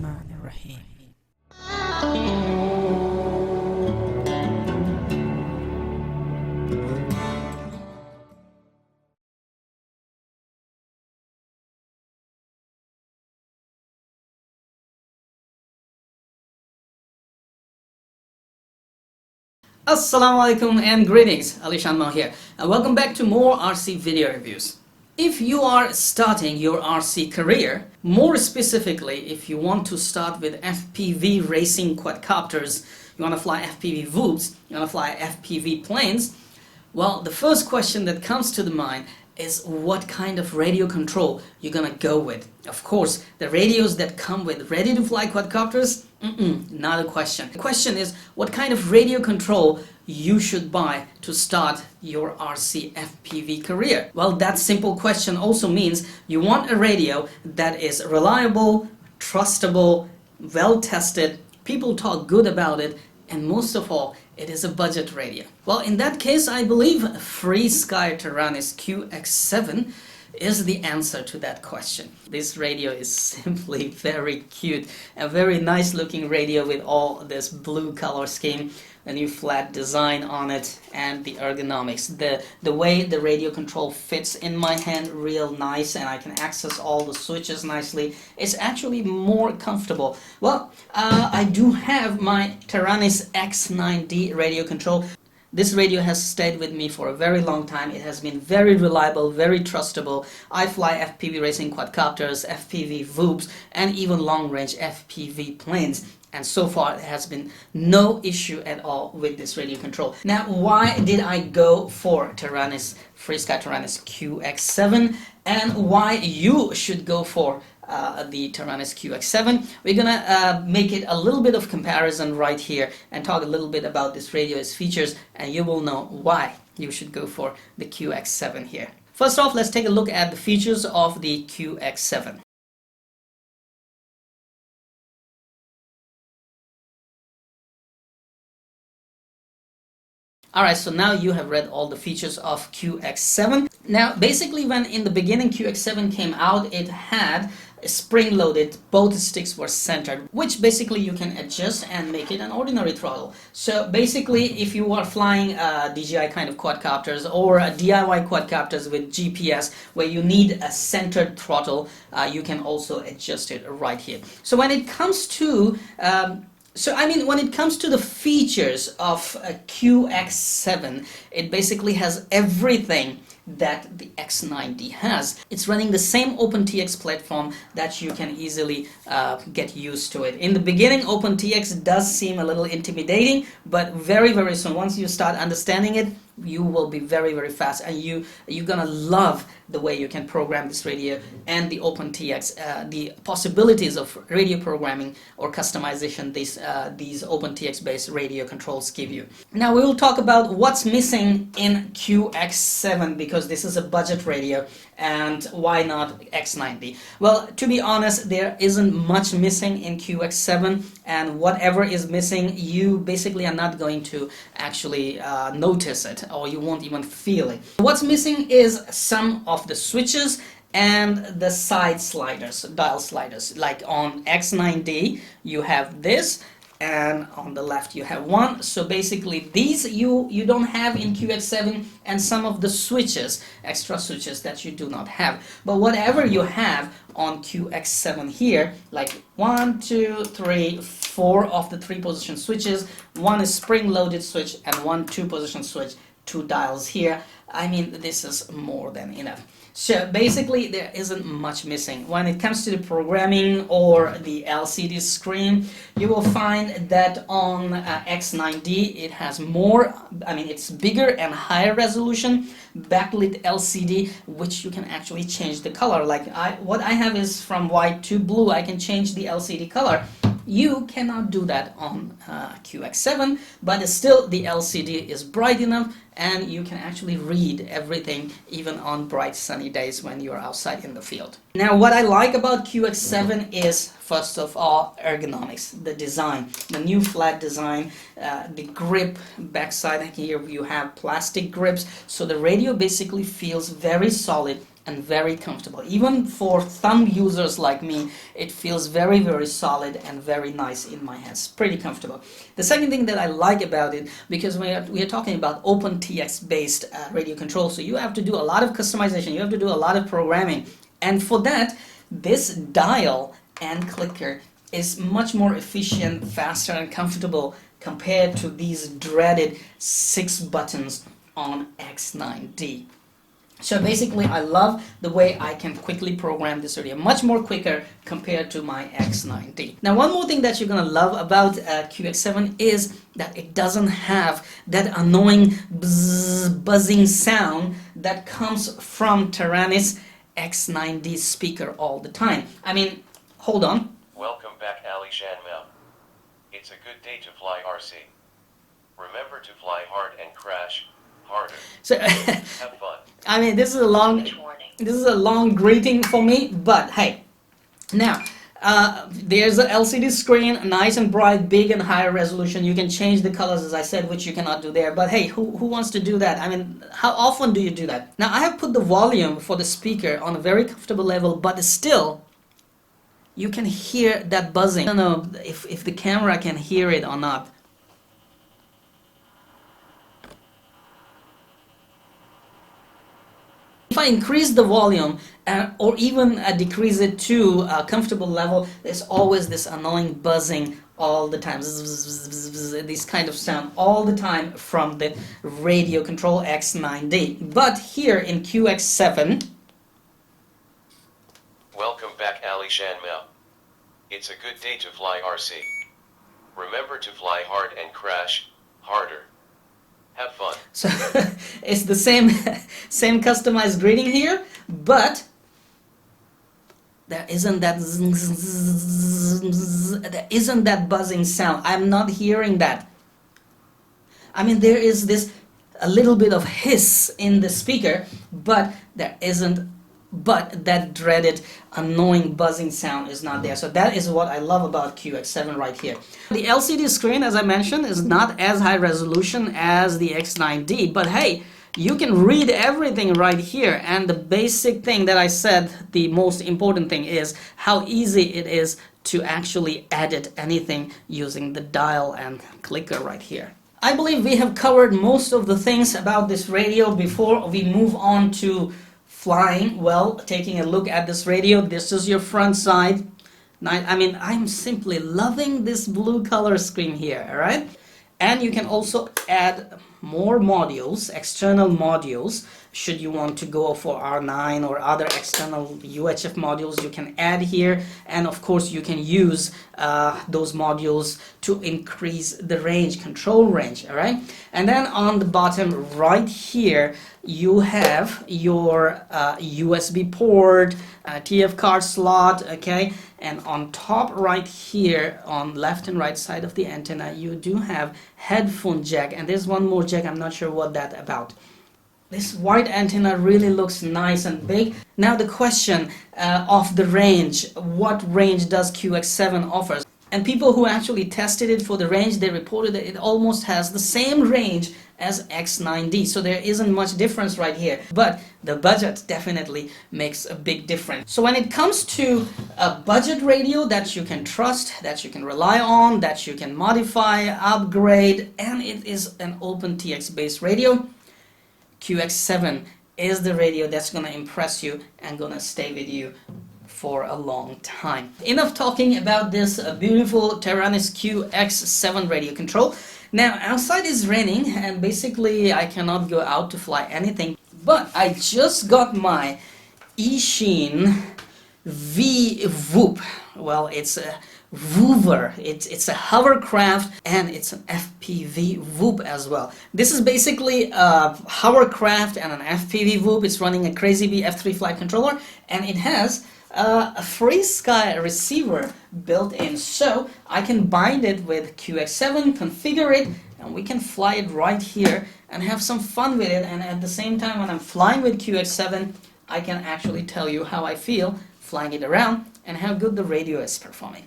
Bismillahirrahmanirrahim. Assalamu alaikum and greetings, Alishan Mao here, and welcome back to more RC video reviews. If you are starting your RC career, more specifically if you want to start with FPV racing quadcopters, you want to fly FPV VOOPs, you want to fly FPV planes, well, the first question that comes to the mind is what kind of radio control you're gonna go with. Of course, the radios that come with ready-to-fly quadcopters, not a question. The question is what kind of radio control you should buy to start your RC FPV career. Well, that simple question also means you want a radio that is reliable, trustable, well-tested, people talk good about it, and most of all, it is a budget radio. Well, in that case, I believe FrSky Taranis QX7 is the answer to that question. This radio is simply very cute, a very nice looking radio with all this blue color scheme, a new flat design on it, and the ergonomics. The way the radio control fits in my hand real nice, and I can access all the switches nicely. It's actually more comfortable. Well, I do have my Taranis X9D radio control. This radio has stayed with me for a very long time. It has been very reliable, very trustable. I fly FPV racing quadcopters, FPV VOOPs, and even long-range FPV planes. And so far, there has been no issue at all with this radio control. Now, why did I go for FrSky Taranis QX7, and why you should go for the Taranis QX7? We're gonna make it a little bit of comparison right here and talk a little bit about this radio's features, and you will know why you should go for the QX7 here. First off, let's take a look at the features of the QX7. Alright, so now you have read all the features of QX7. Now, basically, when in the beginning QX7 came out, it had spring-loaded, both sticks were centered, which basically you can adjust and make it an ordinary throttle. So basically, if you are flying DJI kind of quadcopters or DIY quadcopters with GPS where you need a centered throttle, you can also adjust it right here. So when it comes to when it comes to the features of a QX7, it basically has everything that the X9D has. It's running the same OpenTX platform that you can easily get used to it. In the beginning, OpenTX does seem a little intimidating, but very, very soon, once you start understanding it, you will be very, very fast, and you're gonna love the way you can program this radio and the OpenTX, the possibilities of radio programming or customization these OpenTX based radio controls give you. Now we will talk about what's missing in QX7, because this is a budget radio, and why not X9D? Well, to be honest, there isn't much missing in QX7, and whatever is missing, you basically are not going to actually notice it, or you won't even feel it. What's missing is some of the switches and the side sliders, dial sliders. Like on X9D, you have this, and on the left you have one. So basically these you don't have in QX7, and some of the switches, extra switches that you do not have. But whatever you have on QX7 here, like 1, 2, 3, 4 of the 3-position switches, one is spring-loaded switch and one 2-position switch, 2 dials here. I mean, this is more than enough. So basically there isn't much missing. When it comes to the programming or the LCD screen, you will find that on X9D it has more, it's bigger and higher resolution backlit LCD, which you can actually change the color. Like what I have is from white to blue. I can change the LCD color. You cannot do that on QX7, but still the LCD is bright enough, and you can actually read everything even on bright sunny days when you're outside in the field. Now, what I like about QX7 is, first of all, ergonomics, the design, the new flat design, the grip backside here you have plastic grips, so the radio basically feels very solid, and very comfortable. Even for thumb users like me, it feels very, very solid and very nice in my hands. Pretty comfortable. The second thing that I like about it, because we are talking about OpenTX based radio control, so you have to do a lot of customization, you have to do a lot of programming, and for that, this dial and clicker is much more efficient, faster, and comfortable compared to these dreaded 6 buttons on X9D. So basically, I love the way I can quickly program this radio, much more quicker compared to my X9D. Now, one more thing that you're gonna love about QX7 is that it doesn't have that annoying buzzing sound that comes from Taranis X9D speaker all the time. I mean, hold on. Welcome back, Ali Shanmel. It's a good day to fly RC. Remember to fly hard and crash harder. So, have fun. I mean, this is a long greeting for me, but hey, now there's an LCD screen, nice and bright, big and higher resolution. You can change the colors, as I said, which you cannot do there. But hey, who wants to do that? I mean, how often do you do that? Now, I have put the volume for the speaker on a very comfortable level, but still, you can hear that buzzing. I don't know if the camera can hear it or not. If I increase the volume or even decrease it to a comfortable level, there's always this annoying buzzing all the time. This kind of sound all the time from the radio control X9D. But here in QX7... Welcome back, Ali Shanmel. It's a good day to fly RC. Remember to fly hard and crash harder. Have fun. So it's the same customized greeting here, but there isn't that buzzing sound. I'm not hearing that. I mean, there is a little bit of hiss in the speaker, but there isn't. But that dreaded annoying buzzing sound is not there. So that is what I love about QX7 right here. The LCD screen, as I mentioned, is not as high resolution as the X9D, but hey, you can read everything right here. And the basic thing that I said, the most important thing, is how easy it is to actually edit anything using the dial and clicker right here. I believe we have covered most of the things about this radio. Before we move on to flying, well, taking a look at this radio, this is your front side. I mean, I'm simply loving this blue color scheme here, all right? And you can also add more modules, external modules. Should you want to go for R9 or other external UHF modules, you can add here. And of course, you can use those modules to increase the range, control range, all right? And then on the bottom right here, you have your USB port, TF card slot, okay? And on top right here, on left and right side of the antenna, you do have headphone jack. And there's one more jack, I'm not sure what that's about. This white antenna really looks nice and big. Now the question of the range, what range does QX7 offer? And people who actually tested it for the range, they reported that it almost has the same range as X9D. So there isn't much difference right here. But the budget definitely makes a big difference. So when it comes to a budget radio that you can trust, that you can rely on, that you can modify, upgrade, and it is an OpenTX based radio, QX7 is the radio that's going to impress you and going to stay with you for a long time. Enough talking about this beautiful Taranis QX7 radio control. Now outside is raining and basically I cannot go out to fly anything, but I just got my eSheen V Whoop. Well, it's a Woover, it's a hovercraft, and it's an FPV Whoop as well. This is basically a hovercraft and an FPV Whoop. It's running a Crazy Bee F3 flight controller, and it has a FrSky receiver built in, so I can bind it with QX7, configure it, and we can fly it right here and have some fun with it. And at the same time, when I'm flying with QX7, I can actually tell you how I feel flying it around and how good the radio is performing.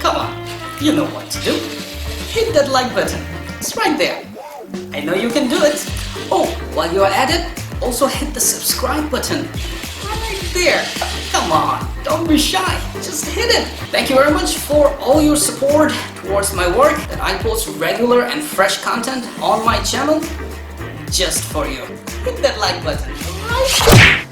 Come on, you know what to do. Hit that like button. It's right there. I know you can do it. Oh, while you're at it, also hit the subscribe button right there. Come on, don't be shy, just hit it. Thank you very much for all your support towards my work, that I post regular and fresh content on my channel just for you. Hit that like button right there.